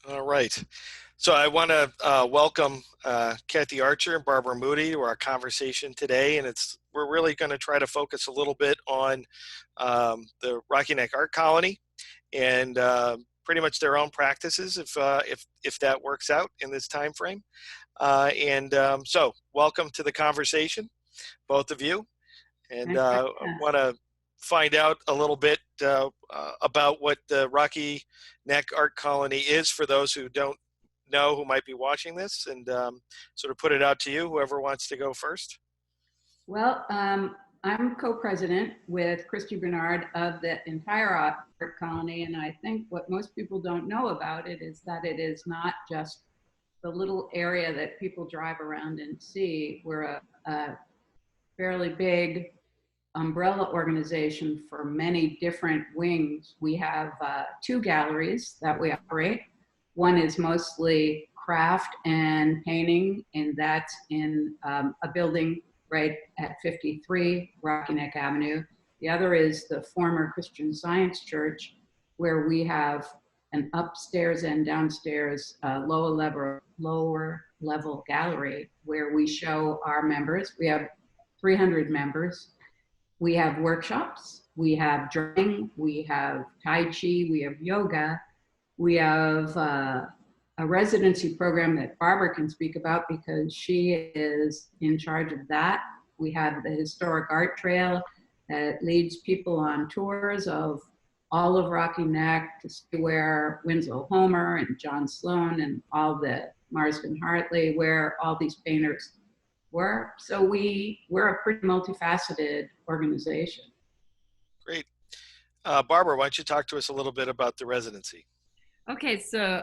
All right. So I want to welcome Kathy Archer and Barbara Moody to our conversation today, and we're really going to try to focus a little bit on the Rocky Neck Art Colony and pretty much their own practices, if that works out in this time frame. So welcome to the conversation, both of you, and I want to find out a little bit about what the Rocky Neck Art Colony is for those who don't know, who might be watching this, and sort of put it out to you, whoever wants to go first. Well, I'm co-president with Christy Bernard of the entire art colony, and I think what most people don't know about it is that it is not just the little area that people drive around and see. We're a fairly big umbrella organization for many different wings. We have 2 galleries that we operate. One is mostly craft and painting, and that's in a building right at 53 Rocky Neck Avenue. The other is the former Christian Science Church, where we have an upstairs and downstairs lower level gallery where we show our members. We have 300 members. We have workshops, we have drawing, we have Tai Chi, we have yoga, we have a residency program that Barbara can speak about because she is in charge of that. We have the historic art trail that leads people on tours of all of Rocky Neck to see where Winslow Homer and John Sloan and all the Marsden Hartley, where all these painters were. So we're a pretty multifaceted organization. Great. Barbara, why don't you talk to us a little bit about the residency? Okay, so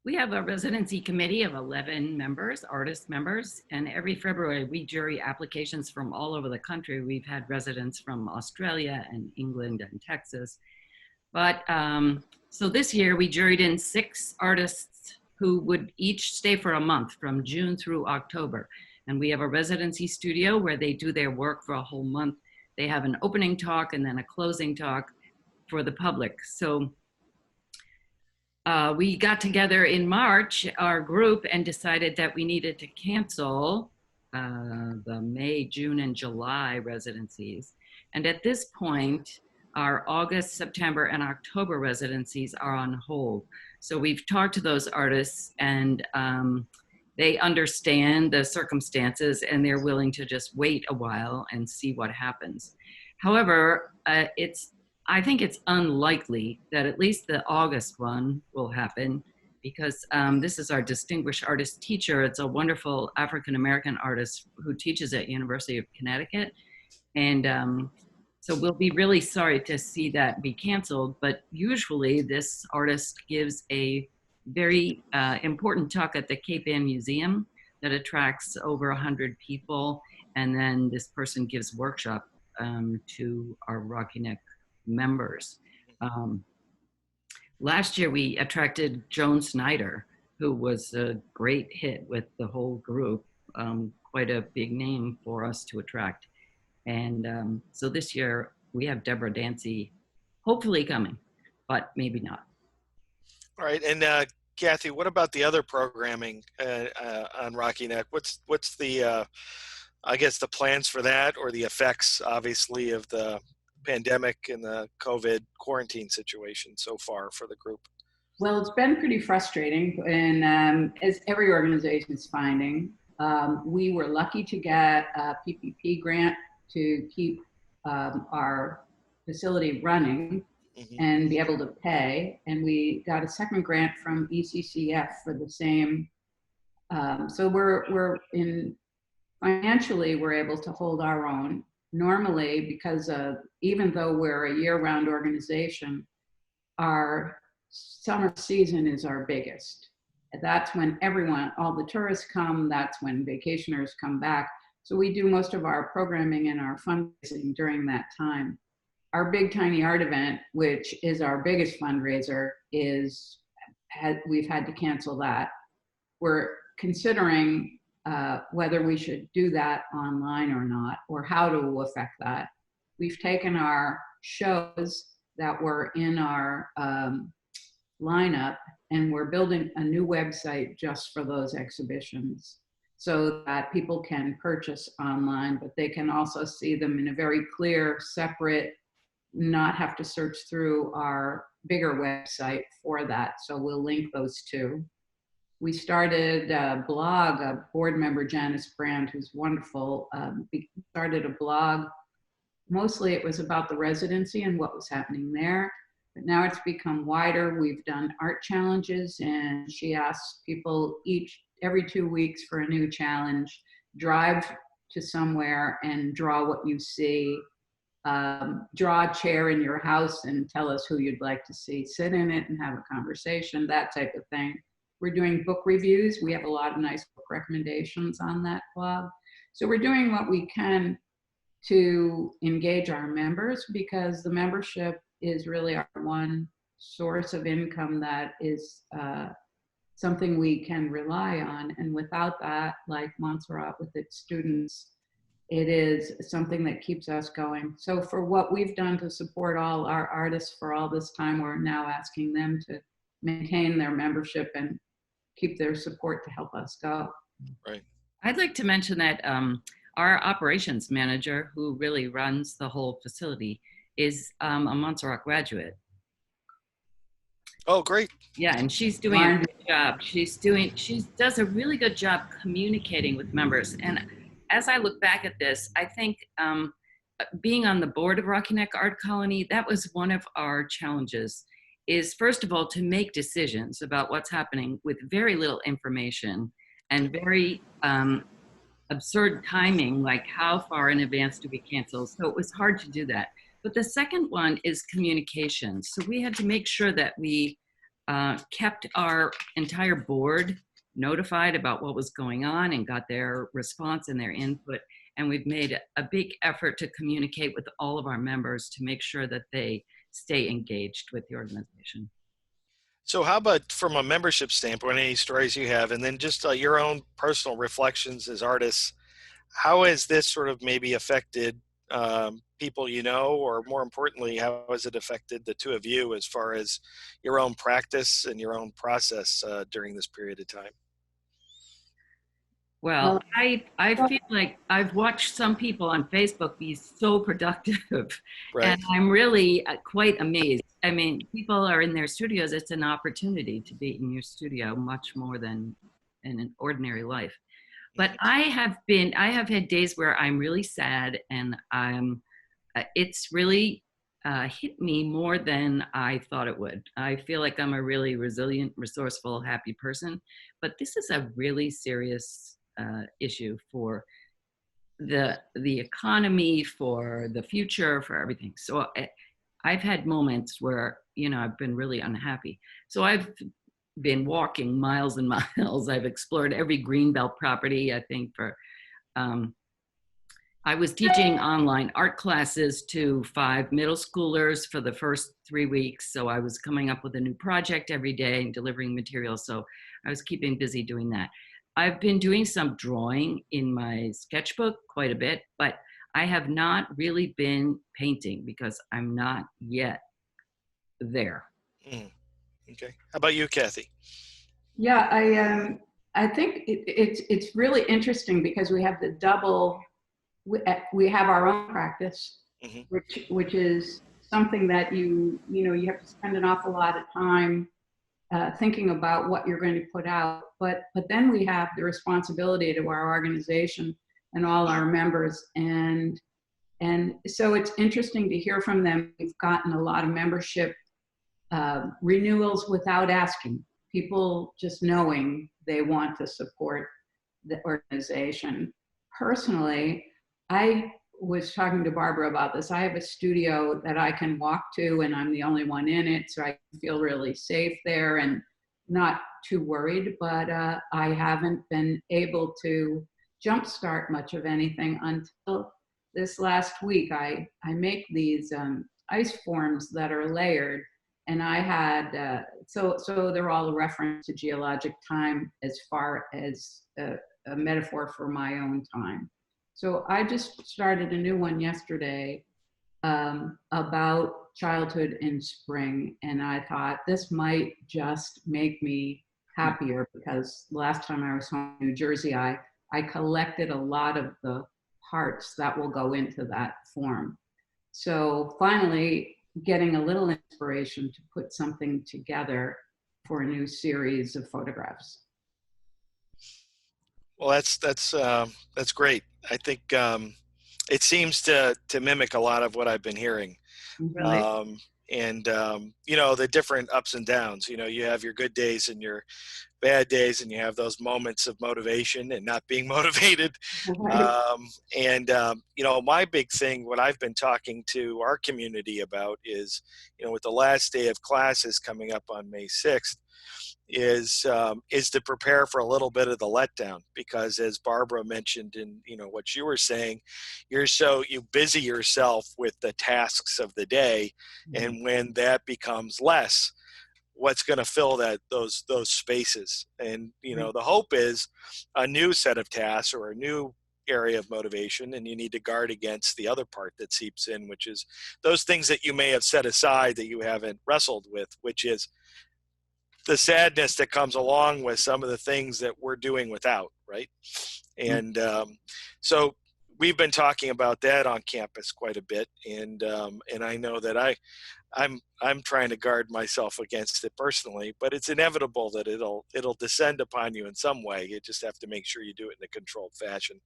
we have a residency committee of 11 members, artist members, and every February we jury applications from all over the country. We've had residents from Australia and England and Texas. But so this year we juried in 6 artists who would each stay for a month from June through October. And we have a residency studio where they do their work for a whole month. They have an opening talk and then a closing talk for the public. So we got together in March, our group, and decided that we needed to cancel the May, June, and July residencies. And at this point, our August, September, and October residencies are on hold. So we've talked to those artists, and they understand the circumstances, and they're willing to just wait a while and see what happens. However, I think it's unlikely that at least the August one will happen, because this is our distinguished artist teacher. It's a wonderful African-American artist who teaches at University of Connecticut. And so we'll be really sorry to see that be canceled, but usually this artist gives a very important talk at the Cape Ann Museum that attracts over 100 people. And then this person gives workshop to our Rocky Neck members. Last year we attracted Joan Snyder, who was a great hit with the whole group, quite a big name for us to attract. And so this year we have Deborah Dancy hopefully coming, but maybe not. All right, and Kathy, what about the other programming on Rocky Neck? What's the, I guess, the plans for that, or the effects, obviously, of the pandemic and the COVID quarantine situation so far for the group? Well, it's been pretty frustrating, and as every organization is finding, we were lucky to get a PPP grant to keep our facility running and be able to pay. And we got a second grant from ECCF for the same. So we're financially, we're able to hold our own. Normally, because even though we're a year-round organization, our summer season is our biggest. That's when all the tourists come, that's when vacationers come back. So we do most of our programming and our fundraising during that time. Our Big Tiny Art event, which is our biggest fundraiser, we've had to cancel that. We're considering whether we should do that online or not, or how to affect that. We've taken our shows that were in our lineup, and we're building a new website just for those exhibitions so that people can purchase online, but they can also see them in a very clear, separate, not have to search through our bigger website for that. So we'll link those two. We started a blog, a board member, Janice Brand, who's wonderful, started a blog. Mostly it was about the residency and what was happening there. But now it's become wider. We've done art challenges, and she asks people every 2 weeks for a new challenge. Drive to somewhere and draw what you see. Draw a chair in your house and tell us who you'd like to see. Sit in it and have a conversation, that type of thing. We're doing book reviews. We have a lot of nice book recommendations on that blog. So we're doing what we can to engage our members, because the membership is really our one source of income that is something we can rely on. And without that, like Montserrat with its students, it is something that keeps us going. So for what we've done to support all our artists for all this time, we're now asking them to maintain their membership and keep their support to help us go. Right. I'd like to mention that our operations manager, who really runs the whole facility, is a Montserrat graduate. Oh, great. Yeah, and she's doing a good job. She does a really good job communicating with members. And as I look back at this, I think being on the board of Rocky Neck Art Colony, that was one of our challenges, is first of all, to make decisions about what's happening with very little information and very absurd timing, like how far in advance do we cancel? So it was hard to do that. But the second one is communication. So we had to make sure that we kept our entire board notified about what was going on and got their response and their input. And we've made a big effort to communicate with all of our members to make sure that they stay engaged with the organization. So how about from a membership standpoint, any stories you have, and then just your own personal reflections as artists, how has this sort of maybe affected people you know, or more importantly, how has it affected the two of you as far as your own practice and your own process during this period of time? Well, I feel like I've watched some people on Facebook be so productive, Right. and I'm really quite amazed. I mean, people are in their studios. It's an opportunity to be in your studio much more than in an ordinary life. But I have had days where I'm really sad, and it's really hit me more than I thought it would. I feel like I'm a really resilient, resourceful, happy person, but this is a really serious issue for the economy, for the future, for everything. So I've had moments where, you know, I've been really unhappy. So I've been walking miles and miles. I've explored every Greenbelt property, I think, for I was teaching online art classes to 5 middle schoolers for the first 3 weeks. So I was coming up with a new project every day and delivering materials. So I was keeping busy doing that. I've been doing some drawing in my sketchbook quite a bit, but I have not really been painting because I'm not yet there. Okay. How about you, Kathy? Yeah, I think it's really interesting because we have the double. We have our own practice, which is something that you have to spend an awful lot of time thinking about what you're going to put out. But then we have the responsibility to our organization and all our members, and so it's interesting to hear from them. We've gotten a lot of membership renewals without asking. People just knowing they want to support the organization. Personally, I was talking to Barbara about this. I have a studio that I can walk to, and I'm the only one in it, so I feel really safe there and not too worried, but I haven't been able to jumpstart much of anything until this last week. I make these ice forms that are layered, and I had, so they're all a reference to geologic time as far as a metaphor for my own time. So I just started a new one yesterday about childhood in spring, and I thought this might just make me happier, because last time I was home in New Jersey, I collected a lot of the parts that will go into that form. So finally, getting a little inspiration to put something together for a new series of photographs. Well, that's great. I think it seems to mimic a lot of what I've been hearing. Really? And you know, the different ups and downs. You know, you have your good days and your bad days, and you have those moments of motivation and not being motivated. Right. You know, my big thing, what I've been talking to our community about is, you know, with the last day of classes coming up on May 6th, is to prepare for a little bit of the letdown, because as Barbara mentioned in, you know, what you were saying, you busy yourself with the tasks of the day, and when that becomes less, what's going to fill those spaces? And you know, the hope is a new set of tasks or a new area of motivation, and you need to guard against the other part that seeps in, which is those things that you may have set aside that you haven't wrestled with, which is the sadness that comes along with some of the things that we're doing without, right? And so we've been talking about that on campus quite a bit, and I know that I'm trying to guard myself against it personally, but it's inevitable that it'll descend upon you in some way. You just have to make sure you do it in a controlled fashion,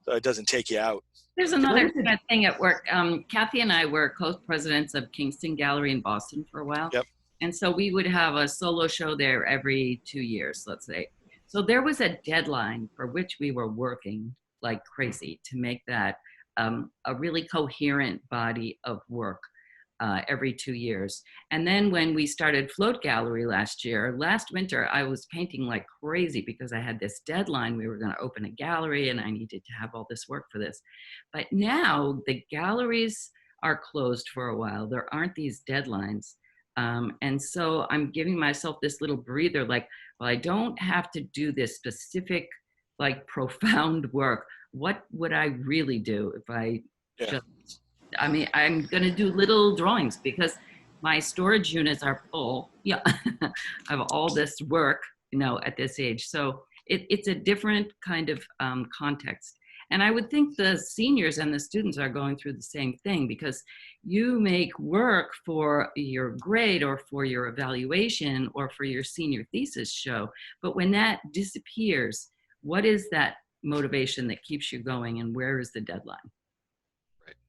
so it doesn't take you out. There's another kind of thing at work. Kathy and I were co-presidents of Kingston Gallery in Boston for a while. Yep. And so we would have a solo show there every 2 years, let's say. So there was a deadline for which we were working like crazy to make that a really coherent body of work every 2 years. And then when we started Float Gallery last winter, I was painting like crazy because I had this deadline. We were going to open a gallery and I needed to have all this work for this. But now the galleries are closed for a while. There aren't these deadlines. And so I'm giving myself this little breather, like, well, I don't have to do this specific, like profound work. What would I really do if I I'm going to do little drawings because my storage units are full. Yeah, I have all this work, you know, at this age. So it's a different kind of context. And I would think the seniors and the students are going through the same thing, because you make work for your grade or for your evaluation or for your senior thesis show. But when that disappears, what is that motivation that keeps you going, and where is the deadline?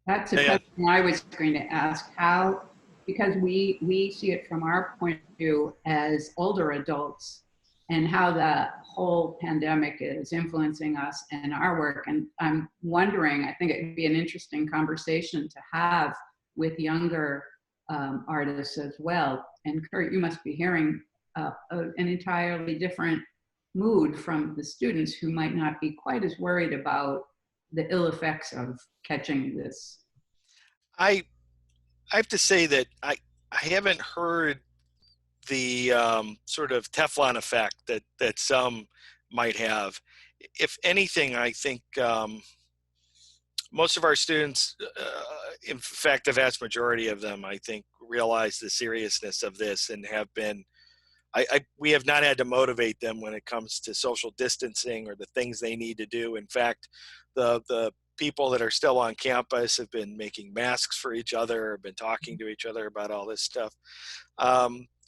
That's a question I was going to ask. How, because we see it from our point of view as older adults, and how the whole pandemic is influencing us and our work. And I'm wondering, I think it would be an interesting conversation to have with younger artists as well. And Kurt, you must be hearing an entirely different mood from the students who might not be quite as worried about the ill effects of catching this. I have to say that I haven't heard the sort of Teflon effect that some might have. If anything, I think most of our students, in fact, the vast majority of them, I think, realize the seriousness of this and have been. We have not had to motivate them when it comes to social distancing or the things they need to do. In fact, the people that are still on campus have been making masks for each other, have been talking to each other about all this stuff.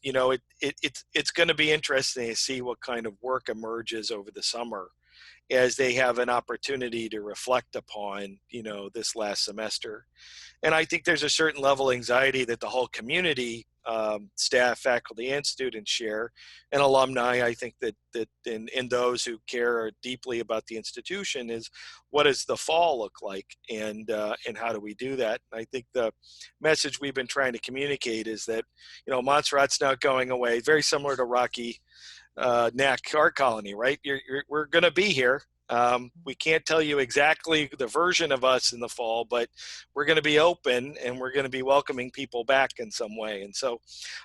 You know, it's going to be interesting to see what kind of work emerges over the summer as they have an opportunity to reflect upon, you know, this last semester. And I think there's a certain level of anxiety that the whole community, staff, faculty, and students share, and alumni. I think that in those who care deeply about the institution is, what does the fall look like, and how do we do that? And I think the message we've been trying to communicate is that, you know, Montserrat's not going away. Very similar to Rocky Neck Art Colony, right? We're going to be here. We can't tell you exactly the version of us in the fall, but we're going to be open and we're going to be welcoming people back in some way. And so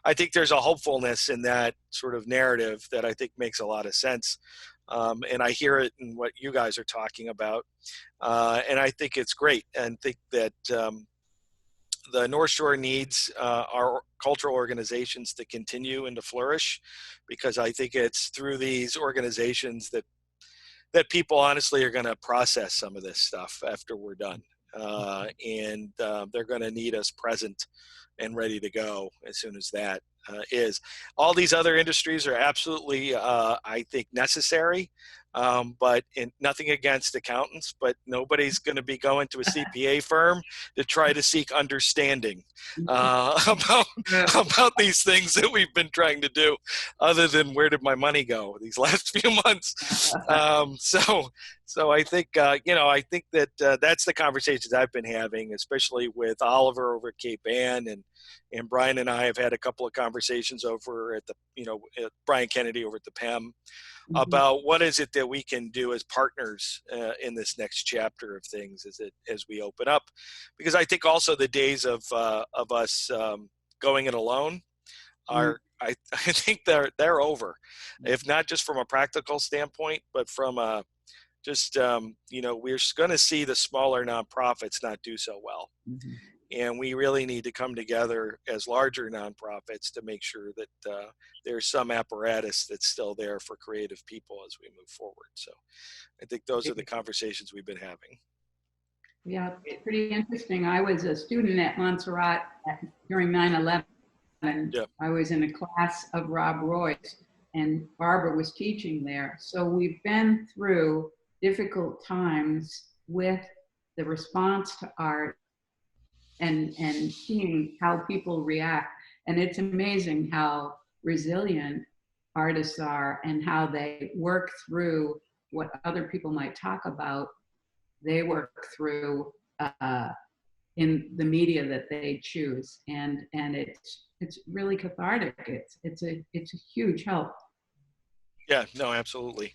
I think there's a hopefulness in that sort of narrative that I think makes a lot of sense. And I hear it in what you guys are talking about. And I think it's great. And think that the North Shore needs our cultural organizations to continue and to flourish, because I think it's through these organizations that people honestly are going to process some of this stuff after we're done. And they're going to need us present and ready to go as soon as that is. All these other industries are absolutely, I think, necessary, but nothing against accountants, but nobody's going to be going to a CPA firm to try to seek understanding about these things that we've been trying to do, other than where did my money go these last few months. So I think, I think that that's the conversations I've been having, especially with Oliver over at Cape Ann, and Brian and I have had a couple of conversations over at at Brian Kennedy over at the PEM about what is it that we can do as partners in this next chapter of things as we open up, because I think also the days of us going it alone are I think they're over, if not just from a practical standpoint, but from a just we're going to see the smaller nonprofits not do so well. And we really need to come together as larger nonprofits to make sure that there's some apparatus that's still there for creative people as we move forward. So I think those are the conversations we've been having. Yeah, it's pretty interesting. I was a student at Montserrat during 9/11. Yep. I was in a class of Rob Roy's, and Barbara was teaching there. So we've been through difficult times with the response to art and seeing how people react. And it's amazing how resilient artists are and how they work through what other people might talk about. They work through in the media that they choose, and it's really cathartic. It's a huge help. Yeah, no, absolutely.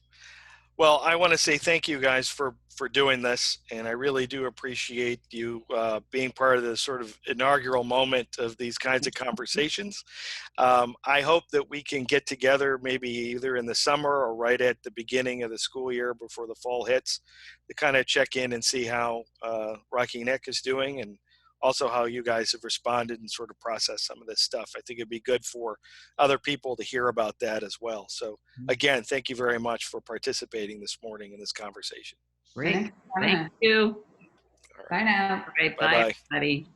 Well, I want to say thank you guys for doing this, and I really do appreciate you being part of the sort of inaugural moment of these kinds of conversations. I hope that we can get together maybe either in the summer or right at the beginning of the school year before the fall hits to kind of check in and see how Rocky Neck is doing, and also how you guys have responded and sort of processed some of this stuff. I think it'd be good for other people to hear about that as well. So again, thank you very much for participating this morning in this conversation. Great. Thank you. Bye now. All right. Bye-bye. Bye, everybody.